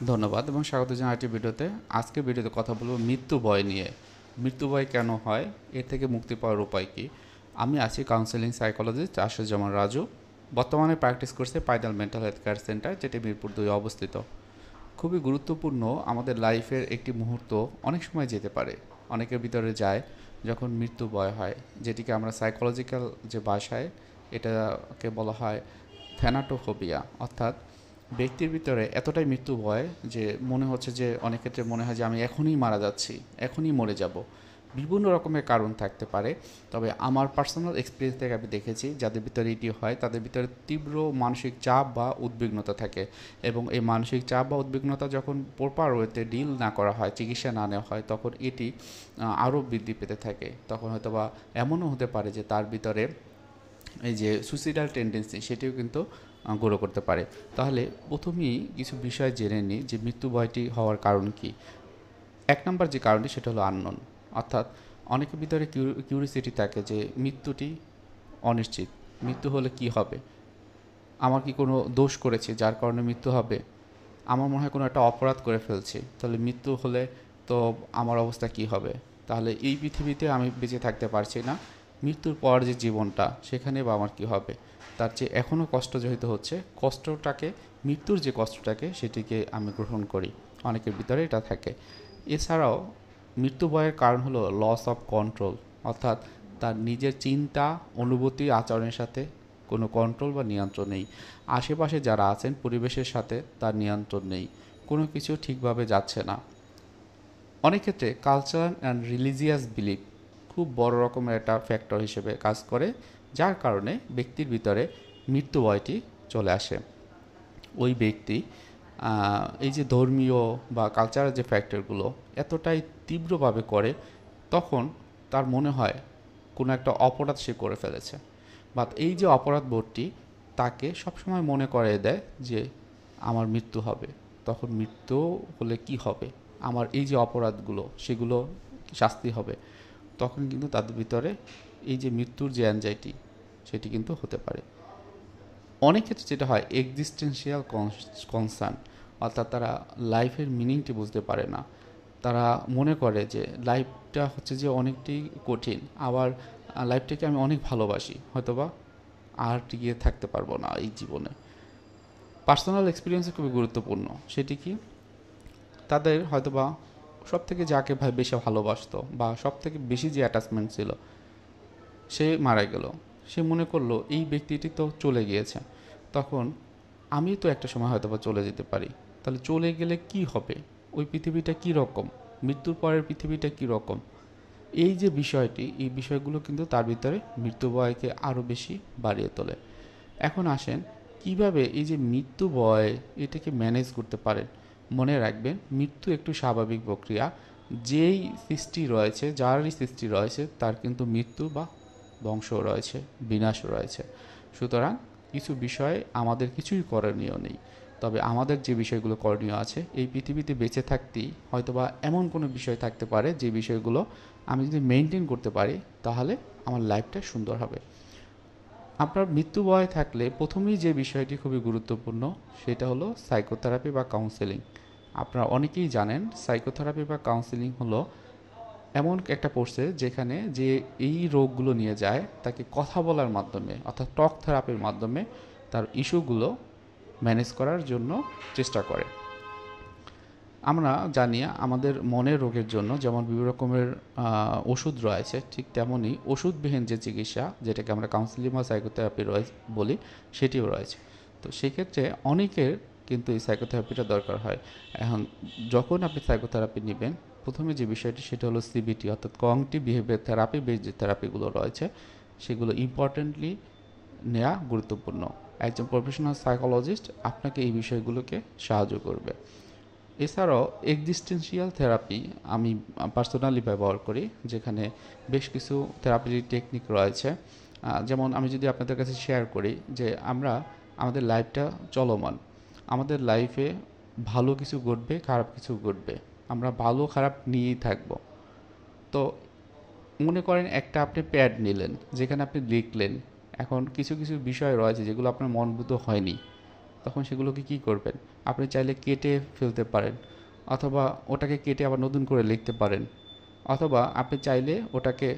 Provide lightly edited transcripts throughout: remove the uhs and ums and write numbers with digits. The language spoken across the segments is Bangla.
ধন্যবাদ এবং স্বাগত জানাই আরেকটি ভিডিওতে। আজকের ভিডিওতে কথা বলব মৃত্যু ভয় নিয়ে। মৃত্যু ভয় কেন হয়? এর থেকে মুক্তি পাওয়ার উপায় কী? আমি আছি কাউন্সেলিং সাইকোলজিস্ট আশুজ্জামান রাজু। বর্তমানে প্র্যাকটিস করছে পাইনাল মেন্টাল হেলথ কেয়ার সেন্টার, যেটি মিরপুর 2 অবস্থিত। খুবই গুরুত্বপূর্ণ আমাদের লাইফের একটি মুহূর্ত অনেক সময় যেতে পারে, অনেকের ভিতরে যায় যখন মৃত্যু ভয় হয়, যেটিকে আমরা সাইকোলজিক্যাল যে ভাষায় এটাকে বলা হয় থ্যানাটোফোবিয়া। অর্থাৎ ব্যক্তির ভিতরে এতটাই মৃত্যু ভয় যে মনে হচ্ছে যে অনেক ক্ষেত্রে মনে হয় যে আমি এখনই মারা যাচ্ছি, এখনই মরে যাব। বিভিন্ন রকমের কারণ থাকতে পারে, তবে আমার পার্সোনাল এক্সপিরিয়েন্স থেকে আমি দেখেছি যাদের ভিতরে এটি হয় তাদের ভিতরে তীব্র মানসিক চাপ বা উদ্বিগ্নতা থাকে, এবং এই মানসিক চাপ বা উদ্বিগ্নতা যখন প্রপার ওয়েতে ডিল না করা হয়, চিকিৎসা না নেওয়া হয়, তখন এটি আরও বৃদ্ধি পেতে থাকে। তখন হয়তো বা এমনও হতে পারে যে তার ভিতরে এই যে সুইসাইডাল টেন্ডেন্সি সেটিও কিন্তু গ্রো করতে পারে। তাহলে প্রথমেই কিছু বিষয় জেনে নিই যে মৃত্যু ভয়টি হওয়ার কারণ কী। এক নম্বর যে কারণটি সেটা হলো আননোন। অর্থাৎ অনেকের ভিতরে কিউরিসিটি থাকে যে মৃত্যুটি অনিশ্চিত, মৃত্যু হলে কি হবে, আমার কি কোনো দোষ করেছি যার কারণে মৃত্যু হবে, আমার মনে হয় কোনো একটা অপরাধ করে ফেলছি, তাহলে মৃত্যু হলে তো আমার অবস্থা কি হবে, তাহলে এই পৃথিবীতে আমি বেঁচে থাকতে পারছি না, মৃত্যুর পর যে জীবনটা সেখানে বা আমার কী হবে, তার চেয়ে এখনও কষ্ট যেহেতু হচ্ছে, কষ্টটাকে, মৃত্যুর যে কষ্টটাকে সেটিকে আমি গ্রহণ করি। অনেকের ভিতরে এটা থাকে। এছাড়াও মৃত্যু ভয়ের কারণ হলো লস অফ কন্ট্রোল। অর্থাৎ তার নিজের চিন্তা, অনুভূতি, আচরণের সাথে কোনো কন্ট্রোল বা নিয়ন্ত্রণ নেই। আশেপাশে যারা আছেন পরিবেশের সাথে তার নিয়ন্ত্রণ নেই, কোনো কিছু ঠিকভাবে যাচ্ছে না। অনেক ক্ষেত্রে কালচারাল অ্যান্ড রিলিজিয়াস বিলিফ খুব বড় রকমের একটা ফ্যাক্টর হিসেবে কাজ করে, যার কারণে ব্যক্তির ভিতরে মৃত্যু ভয়টি চলে আসে। ওই ব্যক্তি এই যে ধর্মীয় বা কালচারাল যে ফ্যাক্টরগুলো এতটাই তীব্রভাবে করে, তখন তার মনে হয় কোনো একটা অপরাধ সে করে ফেলেছে, বা এই যে অপরাধ বোধটি তাকে সবসময় মনে করিয়ে দেয় যে আমার মৃত্যু হবে। তখন মৃত্যু হলে কি হবে, আমার এই যে অপরাধগুলো সেগুলো শাস্তি হবে। তখন কিন্তু তাদের ভিতরে এই যে মৃত্যুর যে অ্যাংজাইটি সেটি কিন্তু হতে পারে। অনেক ক্ষেত্রে যেটা হয় এক্সিস্টেন্সিয়াল কনসার্ন। অর্থাৎ তারা লাইফের মিনিংটি বুঝতে পারে না। তারা মনে করে যে লাইফটা হচ্ছে যে অনেকটাই কঠিন, আবার লাইফটাকে আমি অনেক ভালোবাসি, হয়তোবা আর টিকিয়ে থাকতে পারবো না এই জীবনে। পার্সোনাল এক্সপিরিয়েন্স খুবই গুরুত্বপূর্ণ। সেটি কি, তাদের হয়তোবা সব থেকে যাকে বেশি ভালোবাসতো বা সব থেকে বেশি যে অ্যাটাচমেন্ট ছিল সে মারা গেল। সে মনে করলো এই ব্যক্তিটি তো চলে গিয়েছে, তখন আমি তো একটা সময় হয়তোবা চলে যেতে পারি, তাহলে চলে গেলে কি হবে, ওই পৃথিবীটা কী রকম, মৃত্যুর পরের পৃথিবীটা কী রকম। এই যে বিষয়টি, এই বিষয়গুলো কিন্তু তার ভিতরে মৃত্যু ভয়কে আরও বেশি বাড়িয়ে তোলে। এখন আসেন কিভাবে এই যে মৃত্যু ভয় এটাকে ম্যানেজ করতে পারেন। মনে রাখবেন মৃত্যু একটু স্বাভাবিক প্রক্রিয়া। যেই সৃষ্টি রয়েছে, যারই সৃষ্টি রয়েছে তার কিন্তু মৃত্যু বা ধ্বংস রয়েছে, বিনাশও রয়েছে। সুতরাং কিছু বিষয়ে আমাদের কিছুই করণীয় নেই, তবে আমাদের যে বিষয়গুলো করণীয় আছে এই পৃথিবীতে বেঁচে থাকতেই হয়তোবা এমন কোনো বিষয় থাকতে পারে যে বিষয়গুলো আমি যদি মেনটেন করতে পারি তাহলে আমার লাইফটা সুন্দর হবে। আপনার মৃত্যু ভয় থাকলে প্রথমেই যে বিষয়টি খুবই গুরুত্বপূর্ণ সেটা হলো সাইকোথেরাপি বা কাউন্সেলিং। আপনারা অনেকেই জানেন সাইকোথেরাপি বা কাউন্সেলিং হলো এমন একটা প্রসেস যেখানে যে এই রোগগুলো নিয়ে যায় তাকে কথা বলার মাধ্যমে, অর্থাৎ টক থেরাপির মাধ্যমে তার ইস্যুগুলো ম্যানেজ করার জন্য চেষ্টা করে। আমরা জানি আমাদের মনের রোগের জন্য যেমন বিভিন্ন রকমের ওষুধ রয়েছে, ঠিক তেমনই ওষুধবিহীন যে চিকিৎসা, যেটাকে আমরা কাউন্সিলিং বা সাইকোথেরাপি বলি, সেটিও রয়েছে। তো সেক্ষেত্রে অনেকের কিন্তু এই সাইকোথেরাপিটা দরকার হয়। এখন যখন আপনি সাইকোথেরাপি নেবেন, প্রথমে যে বিষয়টি সেটা হলো সিবিটি, অর্থাৎ কগনিটিভ বিহেভিয়ার থেরাপি বেস যে থেরাপিগুলো রয়েছে সেগুলো ইম্পর্টেন্টলি নেওয়া গুরুত্বপূর্ণ। একজন প্রফেশনাল সাইকোলজিস্ট আপনাকে এই বিষয়গুলোকে সাহায্য করবে। এছাড়াও এক্সিস্টেন্সিয়াল থেরাপি আমি পার্সোনালি ব্যবহার করি, যেখানে বেশ কিছু থেরাপির টেকনিক রয়েছে। যেমন আমি যদি আপনাদের কাছে শেয়ার করি যে আমরা আমাদের লাইফটা চলমান, আমাদের লাইফে ভালো কিছু ঘটবে, খারাপ কিছু ঘটবে, আমরা ভালো খারাপ নিয়েই থাকব। তো মনে করেন একটা আপনি প্যাড নিলেন যেখানে আপনি লিখলেন, এখন কিছু কিছু বিষয় রয়েছে যেগুলো আপনার মনভূত হয়নি, তখন সেগুলোকে কি করবেন? আপনি চাইলে কেটে ফেলতে পারেন, অথবা ওটাকে কেটে আবার নতুন করে লিখতে পারেন, অথবা আপনি চাইলে ওটাকে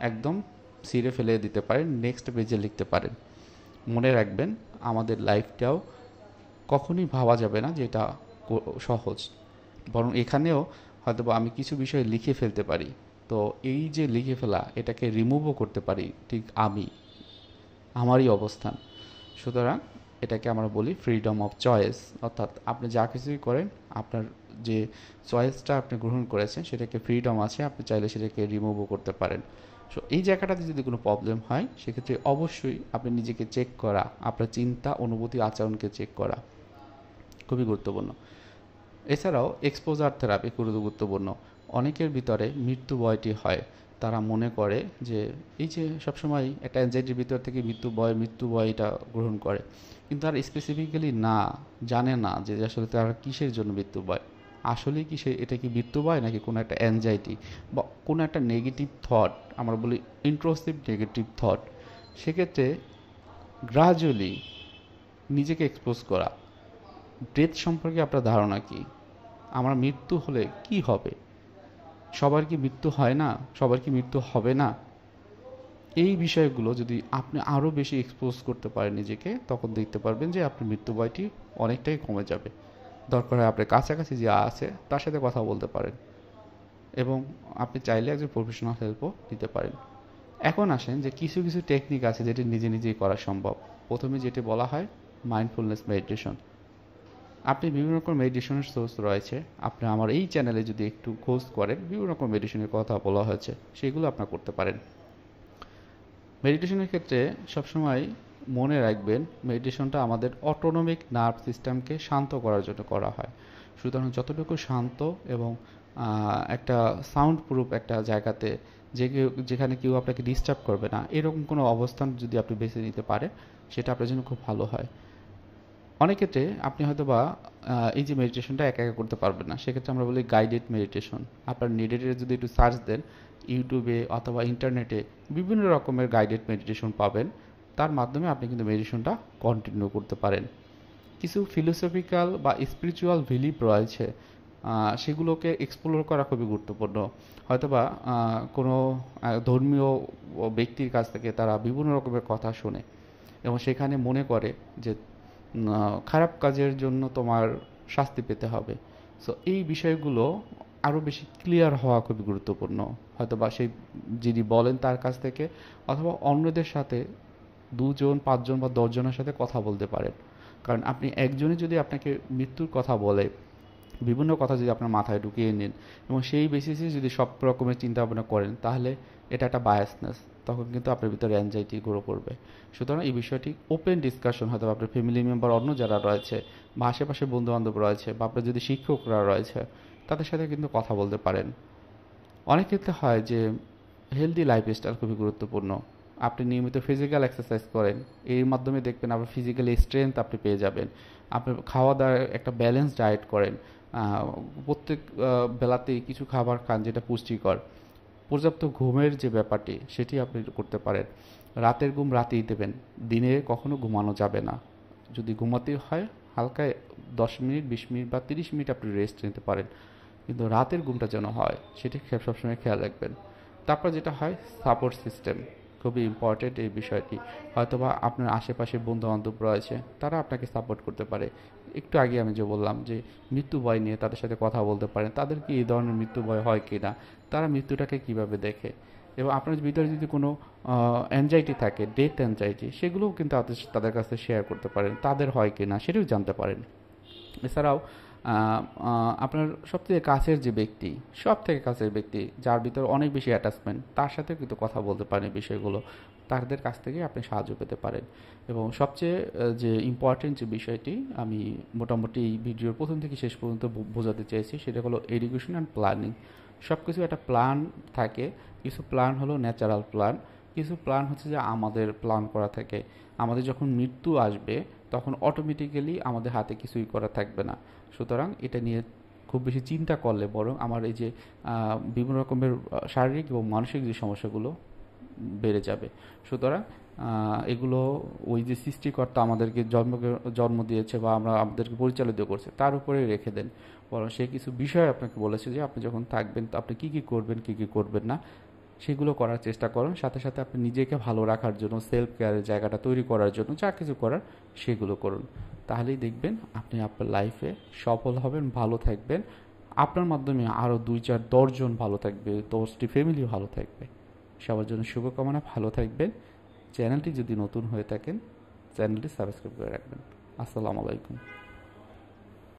একদম ছিঁড়ে ফেলে দিতে পারেন, নেক্সট পেজে লিখতে পারেন। মনে রাখবেন, আমাদের লাইফটাও কখনোই ভাবা যাবে না যে এটা সহজ, বরং এখানেও হয়তোবা আমি কিছু বিষয় লিখে ফেলতে পারি। তো এই যে লিখে ফেলা, এটাকে রিমুভও করতে পারি ঠিক আমারই অবস্থান। সুতরাং এটাকে আমরা বলি ফ্রিডম অফ চয়েস, অর্থাৎ আপনি যা কিছুই করেন, আপনার যে চয়েসটা আপনি গ্রহণ করেছেন সেটাকে ফ্রিডম আছে, আপনি চাইলে সেটাকে রিমুভও করতে পারেন। সো এই জায়গাটাতে যদি কোনো প্রবলেম হয়, সেক্ষেত্রে অবশ্যই আপনি নিজেকে চেক করা, আপনার চিন্তা, অনুভূতি, আচরণকে চেক করা খুবই গুরুত্বপূর্ণ। এছাড়াও এক্সপোজার থেরাপি খুবই গুরুত্বপূর্ণ। অনেকের ভিতরে মৃত্যু ভয়টি হয়, তারা মনে করে যে এই যে সবসময় একটা অ্যাংজাইটির ভিতর থেকে মৃত্যু ভয়টা গ্রহণ করে, কিন্তু আর স্পেসিফিক্যালি জানে না যে আসলে তারা কিসের জন্য মৃত্যু ভয়। আসলে কি এটা কি মৃত্যু ভয়, নাকি কোনো একটা অ্যাংজাইটি বা কোনো একটা নেগেটিভ থট, আমরা বলি ইন্ট্রোসিভ নেগেটিভ থট। সেক্ষেত্রে গ্রাজুয়ালি নিজেকে এক্সপোজ করা, ডেথ সম্পর্কে আপনার ধারণা কি, আমার মৃত্যু হলে কি হবে, সবার কি মৃত্যু হয় না, সবার কি মৃত্যু হবে না, এই বিষয়গুলো যদি আপনি আরও বেশি এক্সপোজ করতে পারেন নিজেকে, তখন দেখতে পারবেন যে আপনার মৃত্যু ভয়টি অনেকটাই কমে যাবে। দরকার হয় আপনার কাছাকাছি যে আছে তার সাথে কথা বলতে পারেন, এবং আপনি চাইলে একজন প্রফেশনাল হেল্পও নিতে পারেন। এখন আসেন যে কিছু কিছু টেকনিক আছে যেটি নিজে নিজেই করা সম্ভব। প্রথমে যেটি বলা হয় মাইন্ডফুলনেস মেডিটেশন। আপনি বিভিন্ন রকম মেডিটেশনের সোর্স রয়েছে, আপনি আমার এই চ্যানেলে যদি একটু খোঁজ করেন, বিভিন্ন রকম মেডিটেশনের কথা বলা হয়েছে, সেগুলো আপনার করতে পারেন। মেডিটেশনের ক্ষেত্রে সবসময় মনে রাখবেন, মেডিটেশনটা আমাদের অটোনমিক নার্ভ সিস্টেমকে শান্ত করার জন্য করা হয়। সুতরাং যতটুকু শান্ত এবং একটা সাউন্ড প্রুফ একটা জায়গাতে, যেখানে কেউ আপনাকে ডিস্টার্ব করবে না, এরকম কোনো অবস্থান যদি আপনি বেছে নিতে পারেন, সেটা আপনার জন্য খুব ভালো হয়। অনেক ক্ষেত্রে আপনি হয়তোবা এই যে মেডিটেশনটা একা একা করতে পারবেন না, সেক্ষেত্রে আমরা বলি গাইডেড মেডিটেশন। আপনার নেটের যদি একটু সার্চ দেন, ইউটিউবে অথবা ইন্টারনেটে বিভিন্ন রকমের গাইডেড মেডিটেশন পাবেন, তার মাধ্যমে আপনি কিন্তু মেডিটেশনটা কন্টিনিউ করতে পারেন। কিছু ফিলোসফিক্যাল বা স্পিরিচুয়াল বিলিভ রয়েছে, সেগুলোকে এক্সপ্লোর করা খুবই গুরুত্বপূর্ণ। হয়তোবা কোনো ধর্মীয় ব্যক্তির কাছ থেকে তারা বিভিন্ন রকমের কথা শোনে এবং সেখানে মনে করে যে খারাপ কাজের জন্য তোমার শাস্তি পেতে হবে। সো এই বিষয়গুলো আরও বেশি ক্লিয়ার হওয়া খুবই গুরুত্বপূর্ণ। হয়তোবা সেই যিনি বলেন তার কাছ থেকে, অথবা অন্যদের সাথে 2 জন 5 জন বা 10 জনের সাথে কথা বলতে পারেন। কারণ আপনি একজনই যদি আপনাকে মৃত্যুর কথা বলে, বিভিন্ন কথা যদি আপনার মাথায় ঢুকিয়ে নিন এবং সেই বেসিসে যদি সব রকমের চিন্তা ভাবনা করেন, তাহলে এটা একটা বায়াসনেস, তখন কিন্তু আপনার ভিতরে অ্যাংজাইটি গ্রো করবে। সুতরাং এই বিষয়টি ওপেন ডিসকাশন, হয়তো আপনার ফ্যামিলি মেম্বার অন্য যারা রয়েছে বা আশেপাশে বন্ধুবান্ধব রয়েছে বা আপনার যদি শিক্ষকরা রয়েছে, তাদের সাথে কিন্তু কথা বলতে পারেন। অনেক ক্ষেত্রে হয় যে হেলদি লাইফস্টাইল খুবই গুরুত্বপূর্ণ। আপনি নিয়মিত ফিজিক্যাল এক্সারসাইজ করেন, এর মাধ্যমে দেখবেন আপনার ফিজিক্যালি স্ট্রেংথ আপনি পেয়ে যাবেন। আপনি খাওয়া দাওয়ার একটা ব্যালেন্স ডায়েট করেন, প্রত্যেক বেলাতেই কিছু খাবার খান যেটা পুষ্টিকর। পর্যাপ্ত ঘুমের যে ব্যাপারটি, সেটি আপনি করতে পারেন। রাতের ঘুম রাতেই দেবেন, দিনে কখনো ঘুমানো যাবে না। যদি ঘুমাতে হয়, হালকা 10 মিনিট 20 মিনিট বা 30 মিনিট আপনি রেস্ট নিতে পারেন, কিন্তু রাতের ঘুমটা যেন হয় সেটি সবসময় খেয়াল রাখবেন। তারপর যেটা হয়, সাপোর্ট সিস্টেম খুবই ইম্পর্টেন্ট। এই বিষয়টি হয়তোবা আপনার আশেপাশে বন্ধু বান্ধব রয়েছে, তারা আপনাকে সাপোর্ট করতে পারে। একটু আগে আমি যে বললাম যে মৃত্যু ভয় নিয়ে তাদের সাথে কথা বলতে পারেন, তাদের কি এই ধরনের মৃত্যু ভয় হয় কি না, তারা মৃত্যুটাকে কিভাবে দেখে, এবং আপনার ভিতরে যদি কোনো অ্যাংজাইটি থাকে, ডেথ অ্যাংজাইটি, সেগুলোও কিন্তু তাদের কাছে শেয়ার করতে পারেন, তাদের হয় কি না সেটাও জানতে পারেন। এছাড়াও আপনার সবথেকে কাছের যে ব্যক্তি, সব থেকে কাছের ব্যক্তি যার ভিতর অনেক বেশি অ্যাটাচমেন্ট, তার সাথে কিন্তু কথা বলতে পারেন এই বিষয়গুলো, তাদের কাছ থেকে আপনি সাহায্য পেতে পারেন। এবং সবচেয়ে যে ইম্পর্টেন্ট যে বিষয়টি আমি মোটামুটি এই ভিডিওর প্রথম থেকে শেষ পর্যন্ত বোঝাতে চেয়েছি, সেটা হলো এডুকেশন অ্যান্ড প্ল্যানিং। সব কিছু একটা প্ল্যান থাকে, কিছু প্ল্যান হলো ন্যাচারাল প্ল্যান, কিছু প্ল্যান হচ্ছে যে আমাদের প্ল্যান করা থাকে। আমাদের যখন মৃত্যু আসবে, তখন অটোমেটিক্যালি আমাদের হাতে কিছুই করা থাকবে না। সুতরাং এটা নিয়ে খুব বেশি চিন্তা করলে বরং আমার এই যে বিভিন্ন রকমের শারীরিক এবং মানসিক যে সমস্যাগুলো বেড়ে যাবে। সুতরাং এগুলো ওই যে সৃষ্টিকর্তা আমাদেরকে জন্ম দিয়েছে বা আমরা আমাদেরকে পরিচালিত করছে তার উপরেই রেখে দেন। বরং সে কিছু বিষয় আপনাকে বলেছে যে আপনি যখন থাকবেন তো আপনি কী কী করবেন কী কী করবেন না সেগুলো করার চেষ্টা করুন। সাথে সাথে আপনি নিজেকে ভালো রাখার জন্য সেলফ কেয়ারের জায়গাটা তৈরি করার জন্য যা কিছু করার সেগুলো করুন। তাহলেই দেখবেন আপনি আপনার লাইফে সফল হবেন, ভালো থাকবেন। আপনার মাধ্যমে আরও 2, 4, 10 জন ভালো থাকবে, 10টি ফ্যামিলি ভালো থাকবে। সবার জন্য শুভকামনা, ভালো থাকবেন। চ্যানেলটি যদি নতুন হয়ে থাকেন চ্যানেলটি সাবস্ক্রাইব করে রাখবেন। আসসালামু আলাইকুম।